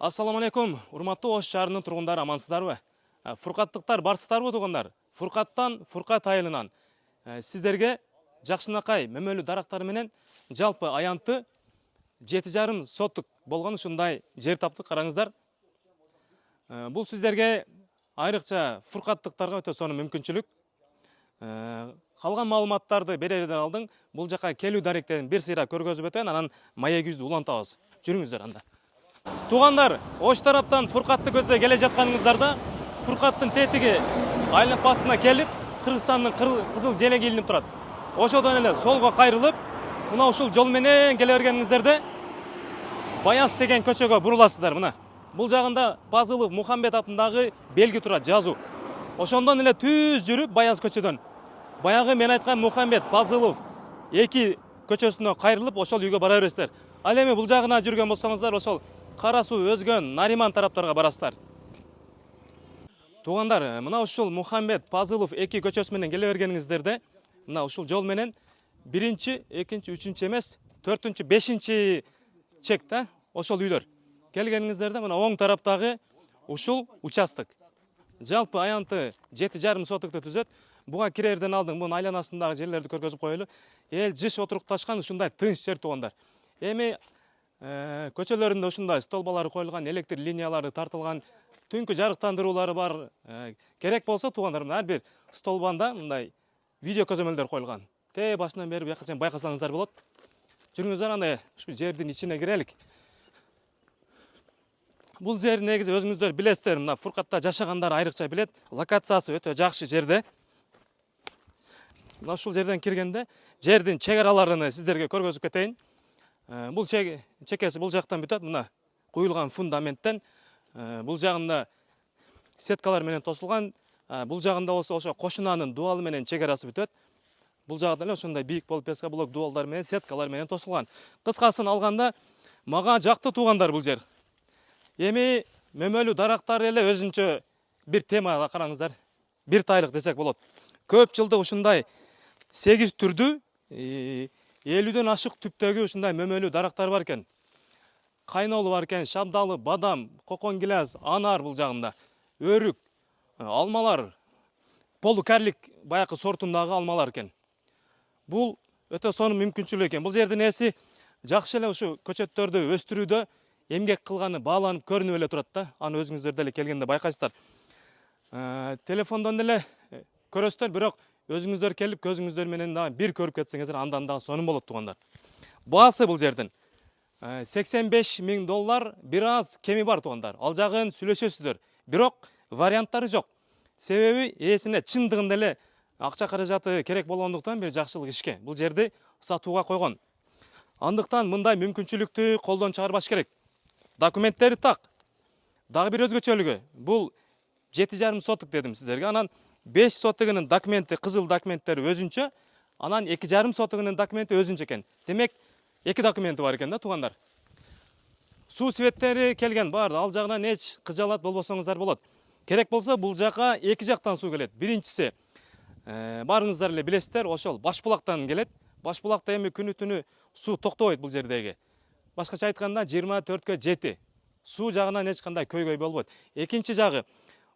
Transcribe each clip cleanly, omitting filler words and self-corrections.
Ассаламу алейкум, урматтуу Ош шаарынын тургундары, амансыздарбы? Фуркаттыктар барсыздарбы туугандар? Фуркаттан, Фуркат айылынан сиздерге жакшынакай мөмөлүү дарактары менен жалпы аянты 7,5 соттук болгон ушундай жер таптык, караңыздар. Бул сиздерге айрыкча фуркаттыктарга өтө сонун мүмкүнчүлүк. Калган маалыматтарды берерден алдын бул жака келүү даректерин бир сыйра көргөзүп өтөйүн, анан маегибизди улантабыз. Жүрүңүздөр анда. Туғандар, Ош тараптан Фуркатты көздөй келе жатканыңыздарда, Фуркаттын тетиги айланпасына келип, Кыргызстандын кызыл желеги илинип турат. Ошодон эле солго кайрылып, мына ушул жол менен келе бергениңиздерде Баяз деген көчөгө буруласыздар. Мына бул жагында Пазылов Мухамбет атындагы белги турат, жазуу. Ошондон эле түз жүрүп Баяз көчөдөн баягы мен айткан Мухамбет Пазылов 2 көчөсүнө кайрылып, ошол үйгө бара бересиздер. Ал эми бул жагына жүргөн болсоңуздар, ошол Кара суу өзгөн Нариман тараптарга барасыздар. Тугандар, мына ушул Мухамбет Пазылов 2 көчөсү менен келе бергениңиздерде, мына ушул жол менен 1-2, 3 эмес, 4, 5 чекте ошол үйлөр. Келгениңиздерде мына оң тараптагы ушул участок. Жалпы аянты 7,5 сотукту түзөт. Буга кирерден алдын мунун айланасындагы жерлерди көргөзүп коелу. Эл жыш отурукташкан ушундай тынч жер тугандар. Эми көчөлөрүндө ушундай столбалары коюлган, электр линиялары тартылган, түнкү жарыктандыруулары бар. Керек болсо тугандар, ар бир столбанда мындай видео көзөмөлдөр коюлган. Башынан бери бияка чейин байкасаңыздар болот. Жүрүңүздөр, андай ушул жердин ичине кирелик. Бул жер негизи өзүңүздөр билесиздер, мына Фуркатта жашагандар айрыкча билет. Локациясы өтө жакшы жерде. Мына ушул жерден киргенде жердин чек араларын сиздерге көргөзүп кетейин. Бул чекеси бул жактан бүтөт, мына куюлган фундаменттен. Бул жагында сеткалар менен тосулган, бул жагында болсо ошо кошунанын дуалы менен чек арасы бүтөт. Бул жагда эле ошондой бийик болуп песка блок дуалдар менен, сеткалар менен тосулган. Кыскасын алганда мага жакты тугандар бул жер. Эми мөмөлүү дарактар эле өзүнчө бир темада, караңыздар. Бир тайлык десек болот. Көп жылдык ушундай 8 түрдүү 50дөн ашык түптөгү ушундай мөмөлүү дарактар бар экен. Кайнолу бар экен, шабдалы, бадам, кокон гилаз, анар бул жагында, өрүк, алмалар, полукарлик баякы сортундагы алмалар экен. Бул өтө сонун мүмкүнчүлүк экен. Бул жердин ээси жакшы эле ушу көчөттөрдү өстүрүүдө эмгек кылганы бааланып көрүнүп эле турат да. Аны өзүңүздөр деле келгенде байкайсыздар. Телефондон эле көрөсүздөр, бирок өзүңүздөр келип көзүңүздөр менен да бир көрүп кетсеңиздер, андан да сонун болот тугандар. Баасы бул жердин $85,000 бир аз кеми бар тугандар. Ал жагын сүйлөшөсүздөр. Бирок варианттары жок. Себеби ээсине чындыгында эле акча каражаты керек болгондуктан бир жакшылык ишке бул жерди сатууга койгон. Андыктан мындай мүмкүнчүлүктү колдон чыгарбаш керек. Документтери так. Дагы бир өзгөчөлүгү, бул 7,5 сотук дедим сиздерге. Анан 5 сотугунун документи, кызыл документтери өзүнчө, анан 2,5 сотугунун документи өзүнчө экен. Демек, 2 документи бар экен да тугандар. Суу светтери келген бар, ал жагынан эч кыжалат болбосоңуздар болот. Керек болсо бул жака 2 жактан суу келет. Биринчиси, барыңыздар эле билесиздер, ошол Башбулактан келет. Башбулакта эми күнү-түнү суу токтобойт бул жердеги. Башкача айтканда 24-кө 7. Суу жагынан эч кандай көйгөй болбойт. Экинчи жагы,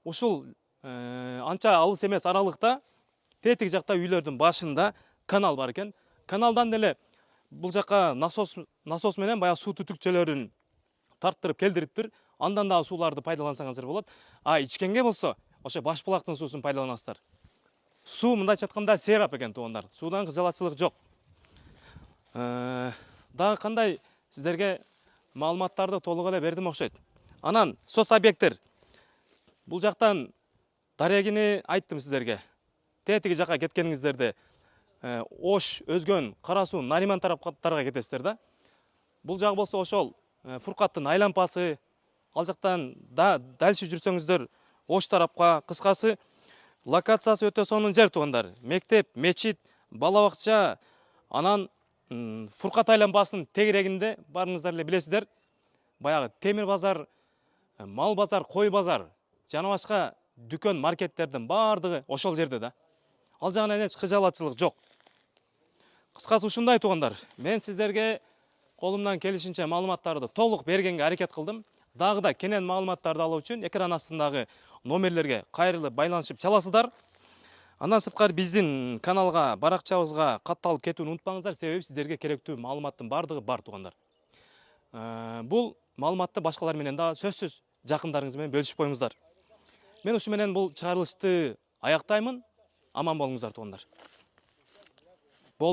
ушул анча алыс эмес аралыкта тетик жакта үйлөрдүн башында канал бар экен. Каналдан деле бул жака насос менен баягы суу түтүкчөлөрүн тарттырып келдириптир. Андан дагы сууларды пайдалансаңыздар болот. Ичкенге болсо ошо Башбулактын суусун пайдаланасыздар. Суу мындайча айтканда серап экен тугандар. Суудан кыжалатчылык жок. Дагы кандай сиздерге маалыматтарды толук эле бердим окшойт. Анан соц объекттер. Бул жактан дарегини айттым сиздерге. Тетиги жака кеткениңиздерде Ош өзгөн Кара суу Нариман тараптарга кетесиздер да. Бул жагы болсо ошол Фуркаттын айланпасы. Ал жактан дальше жүрсөңүздөр Ош тарапка. Кыскасы локациясы өтө сонун жер тугандар. Мектеп, мечит, бала бакча, анан Фуркат айланпасынын тегерегинде барыңыздар эле билесиздер. Баягы темир базар, мал базар, кой базар, жана башка дүкөн, маркеттердин бардыгы ошол жерде да. Ал жагынан эч кыжалатчылык жок. Кыскасы ушундай тугандар. Мен сиздерге колумдан келишинче маалыматтарды толук бергенге аракет кылдым. дагы да кенен маалыматтарды алуу үчүн экран астындагы номерлерге кайрылып байланышып чаласыздар. Андан сырткары биздин каналга, баракчабызга катталып кетүүнү унутпаңыздар, себеби сиздерге керектүү маалыматтын бардыгы бар туугандар. Бул маалыматты башкалар менен да сөзсүз жакындарыңыз менен бөлүшүп коюңуздар. Мен ушу менен бул чыгарылышты аяктаймын. Аман болуңуздар туугандар.